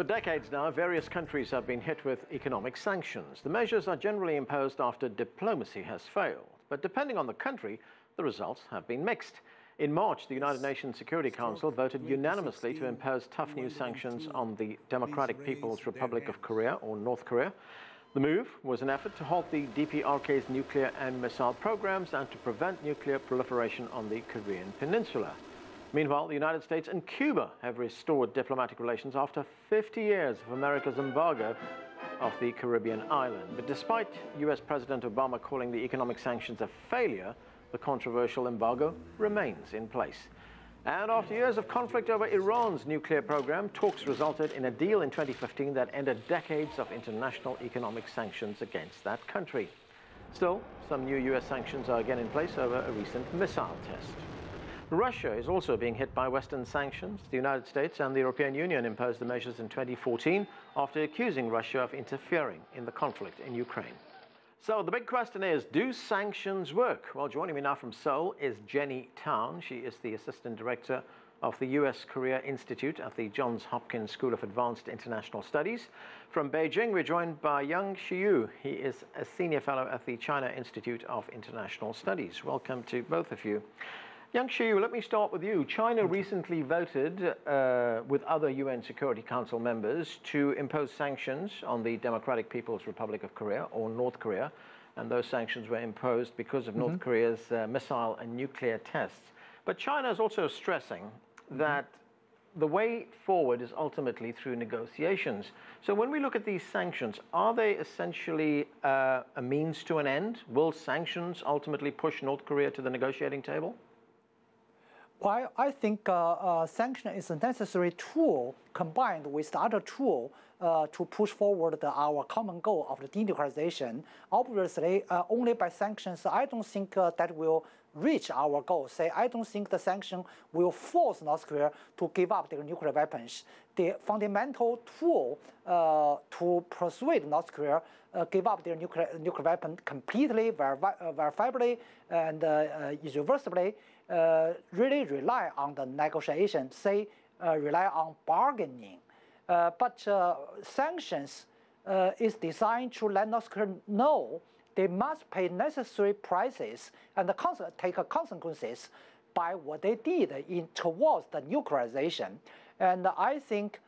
For decades now, various countries have been hit with economic sanctions. The measures are generally imposed after diplomacy has failed. But depending on the country, the results have been mixed. In March, the United Nations Security Council voted unanimously to impose tough new sanctions on the Democratic People's Republic of Korea, or North Korea. The move was an effort to halt the DPRK's nuclear and missile programs and to prevent nuclear proliferation on the Korean peninsula. Meanwhile, the United States and Cuba have restored diplomatic relations after 50 years of America's embargo of the Caribbean island. But despite US President Obama calling the economic sanctions a failure, the controversial embargo remains in place. And after years of conflict over Iran's nuclear program, talks resulted in a deal in 2015 that ended decades of international economic sanctions against that country. Still, some new US sanctions are again in place over a recent missile test. Russia is also being hit by Western sanctions. The United States and the European Union imposed the measures in 2014 after accusing Russia of interfering in the conflict in Ukraine. So the big question is, do sanctions work? Well, joining me now from Seoul is Jenny Town. She is the Assistant Director of the U.S.-Korea Institute at the Johns Hopkins School of Advanced International Studies. From Beijing, we're joined by Yang Xiyu. He is a Senior Fellow at the China Institute of International Studies. Welcome to both of you. Yang Xiyu, let me start with you. China recently voted with other UN Security Council members to impose sanctions on the Democratic People's Republic of Korea, or North Korea, and those sanctions were imposed because of North Korea's missile and nuclear tests. But China is also stressing that the way forward is ultimately through negotiations. So when we look at these sanctions, are they essentially a means to an end? Will sanctions ultimately push North Korea to the negotiating table? Well, I think sanction is a necessary tool combined with the other tool to push forward our common goal of the denuclearization. Obviously, only by sanctions, I don't think that will reach our goal. I don't think the sanction will force North Korea to give up their nuclear weapons. The fundamental tool to persuade North Korea give up their nuclear weapon completely, verifiably, and irreversibly, really rely on the negotiation, rely on bargaining. But sanctions is designed to let North Korea know they must pay necessary prices and take consequences by what they did towards the nuclearization. And I think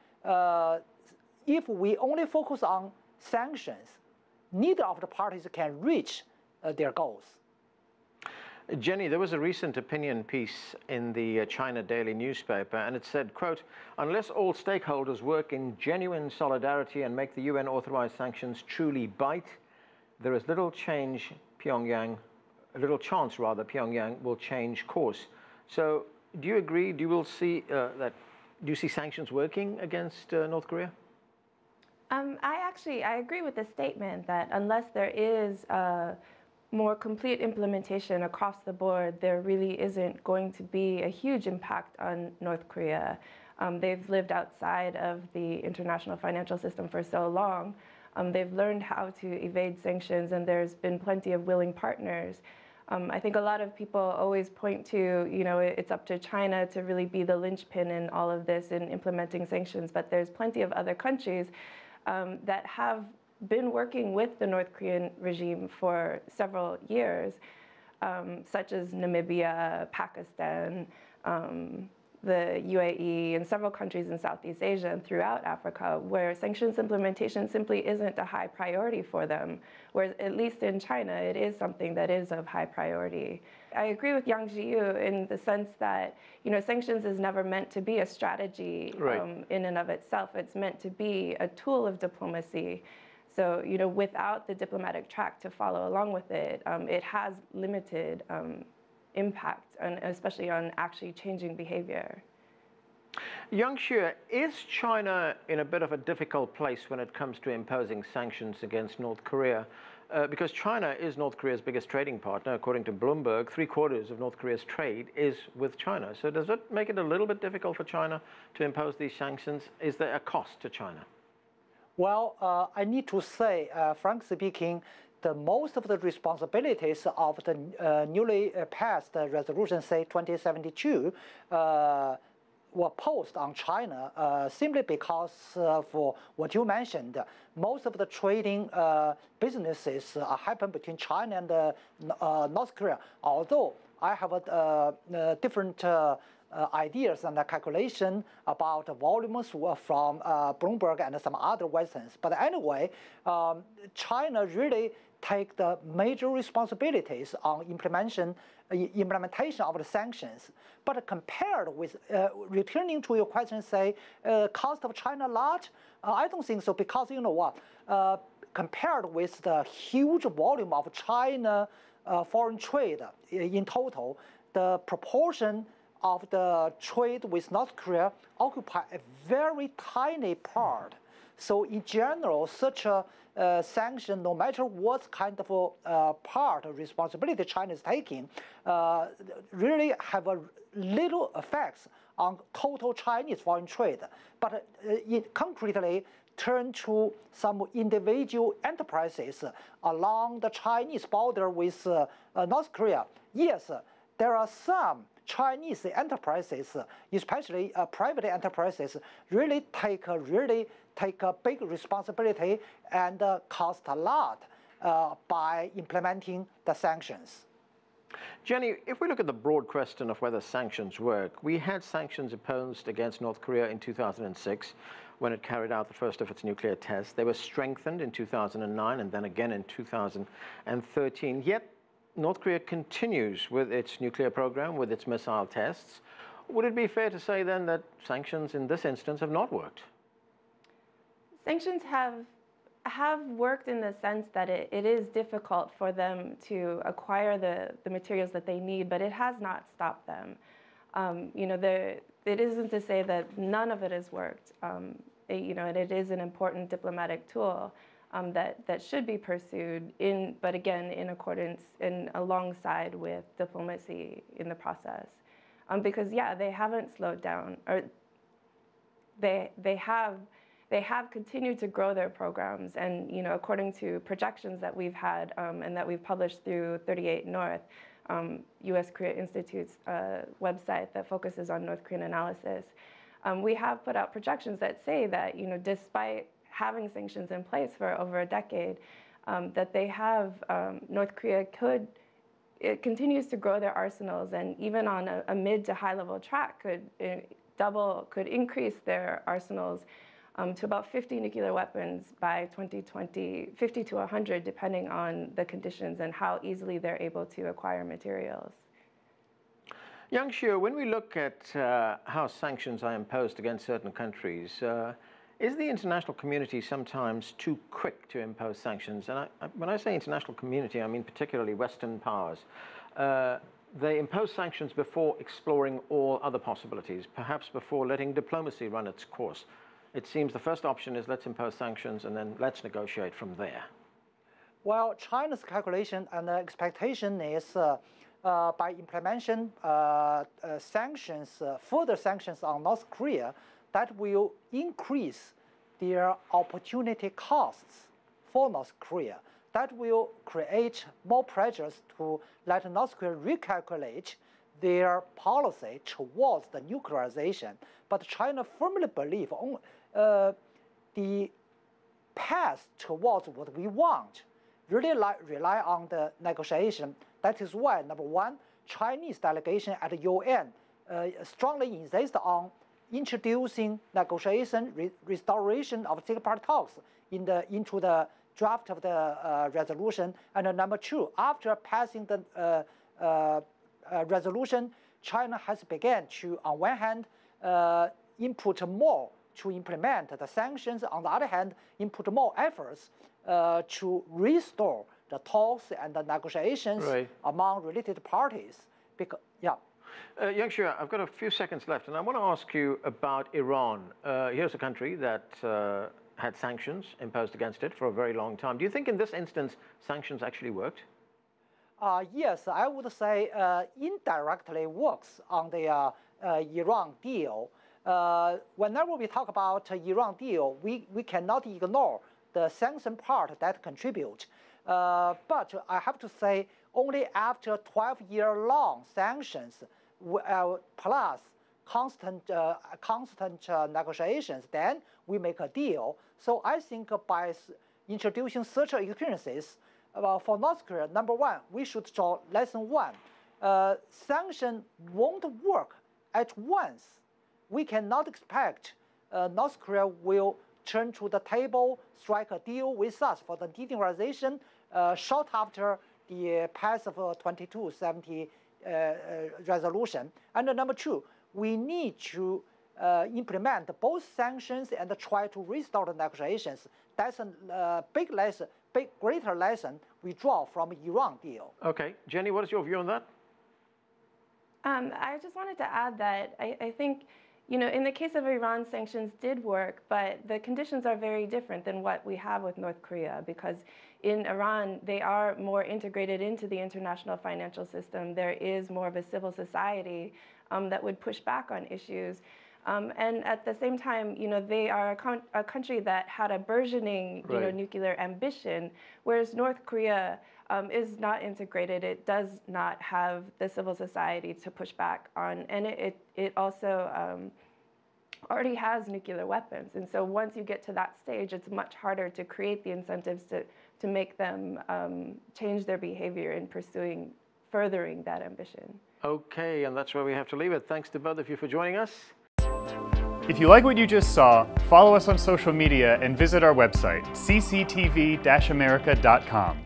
if we only focus on sanctions, neither of the parties can reach their goals. Jenny, there was a recent opinion piece in the China Daily newspaper, and it said, quote, "Unless all stakeholders work in genuine solidarity and make the UN-authorized sanctions truly bite, there is little chance Pyongyang will change course." So do you agree? Do you see sanctions working against North Korea? I agree with the statement that unless there is more complete implementation across the board, there really isn't going to be a huge impact on North Korea. They've lived outside of the international financial system for so long. They've learned how to evade sanctions, and there's been plenty of willing partners. I think a lot of people always point to, it's up to China to really be the linchpin in all of this in implementing sanctions, but there's plenty of other countries that have been working with the North Korean regime for several years, such as Namibia, Pakistan, the UAE, and several countries in Southeast Asia and throughout Africa, where sanctions implementation simply isn't a high priority for them, whereas at least in China, it is something that is of high priority. I agree with Yang Xiyu in the sense that, sanctions is never meant to be a strategy in and of itself. It's meant to be a tool of diplomacy. So, without the diplomatic track to follow along with it, it has limited impact, especially on actually changing behavior. Yang Xiyu, is China in a bit of a difficult place when it comes to imposing sanctions against North Korea? Because China is North Korea's biggest trading partner. According to Bloomberg, 3/4 of North Korea's trade is with China. So does that make it a little bit difficult for China to impose these sanctions? Is there a cost to China? Well, I need to say, frankly speaking, most of the responsibilities of the newly passed resolution, say 2072, were posed on China simply because for what you mentioned, most of the trading businesses happen between China and North Korea. Although I have different ideas and calculation about volumes from Bloomberg and some other Westerns. But anyway, China really take the major responsibilities on implementation of the sanctions. But compared with, returning to your question, say, cost of China large, I don't think so, because you know what, compared with the huge volume of China foreign trade in total, the proportion of the trade with North Korea occupy a very tiny part. So in general, such a sanction, no matter what kind of part of responsibility China is taking, really have a little effects on total Chinese foreign trade. But it concretely turn to some individual enterprises along the Chinese border with North Korea. Yes, there are some Chinese enterprises, especially private enterprises, really take a big responsibility and cost a lot by implementing the sanctions. Jenny, if we look at the broad question of whether sanctions work, we had sanctions imposed against North Korea in 2006 when it carried out the first of its nuclear tests. They were strengthened in 2009 and then again in 2013. Yet North Korea continues with its nuclear program, with its missile tests. Would it be fair to say then that sanctions in this instance have not worked? Sanctions have worked in the sense that it is difficult for them to acquire the materials that they need, but it has not stopped them. You know, it isn't to say that none of it has worked. You know, and it is an important diplomatic tool that should be pursued, but again, in accordance and alongside with diplomacy in the process. Because yeah, they haven't slowed down, or they have continued to grow their programs, and you know, according to projections that we've had and that we've published through 38 North, U.S. Korea Institute's website that focuses on North Korean analysis, we have put out projections that say that, you know, despite having sanctions in place for over a decade, that they have, North Korea it continues to grow their arsenals, and even on a mid to high level track could increase their arsenals to about 50 nuclear weapons by 2020, 50 to 100, depending on the conditions and how easily they're able to acquire materials. Yang Xiu, when we look at how sanctions are imposed against certain countries, is the international community sometimes too quick to impose sanctions? And when I say international community, I mean particularly Western powers. They impose sanctions before exploring all other possibilities, perhaps before letting diplomacy run its course. It seems the first option is let's impose sanctions and then let's negotiate from there. Well, China's calculation and expectation is by implementation sanctions, further sanctions on North Korea, that will increase their opportunity costs for North Korea. That will create more pressures to let North Korea recalculate their policy towards the nuclearization. But China firmly believes the path towards what we want really rely on the negotiation. That is why, number one, Chinese delegation at the UN strongly insist on introducing negotiation, restoration of six-party talks into the draft of the resolution. And number two, after passing the resolution, China has begun to, on one hand, input more to implement the sanctions. On the other hand, input more efforts to restore the talks and the negotiations among related parties. Because, yeah. Yang Xiu, I've got a few seconds left, and I want to ask you about Iran. Here's a country that had sanctions imposed against it for a very long time. Do you think in this instance sanctions actually worked? Yes, I would say indirectly works on the Iran deal. Whenever we talk about Iran deal, we cannot ignore the sanction part that contribute. But I have to say, only after 12-year-long sanctions, plus constant negotiations, then we make a deal. So I think by introducing such experiences for North Korea, number one, we should draw lesson one. Sanction won't work at once. We cannot expect North Korea will turn to the table, strike a deal with us for the denuclearization short after the pass of 2270 resolution. And number two, we need to implement both sanctions and try to restart the negotiations. That's a greater lesson we draw from Iran deal. Okay, Jenny, what is your view on that? I just wanted to add that I think, in the case of Iran, sanctions did work, but the conditions are very different than what we have with North Korea, because in Iran, they are more integrated into the international financial system. There is more of a civil society that would push back on issues. And at the same time, they are a country that had a burgeoning, nuclear ambition, whereas North Korea is not integrated. It does not have the civil society to push back on, and it also already has nuclear weapons. And so once you get to that stage, it's much harder to create the incentives to make them change their behavior in furthering that ambition. Okay, and that's where we have to leave it. Thanks to both of you for joining us. If you like what you just saw, follow us on social media and visit our website, cctv-america.com.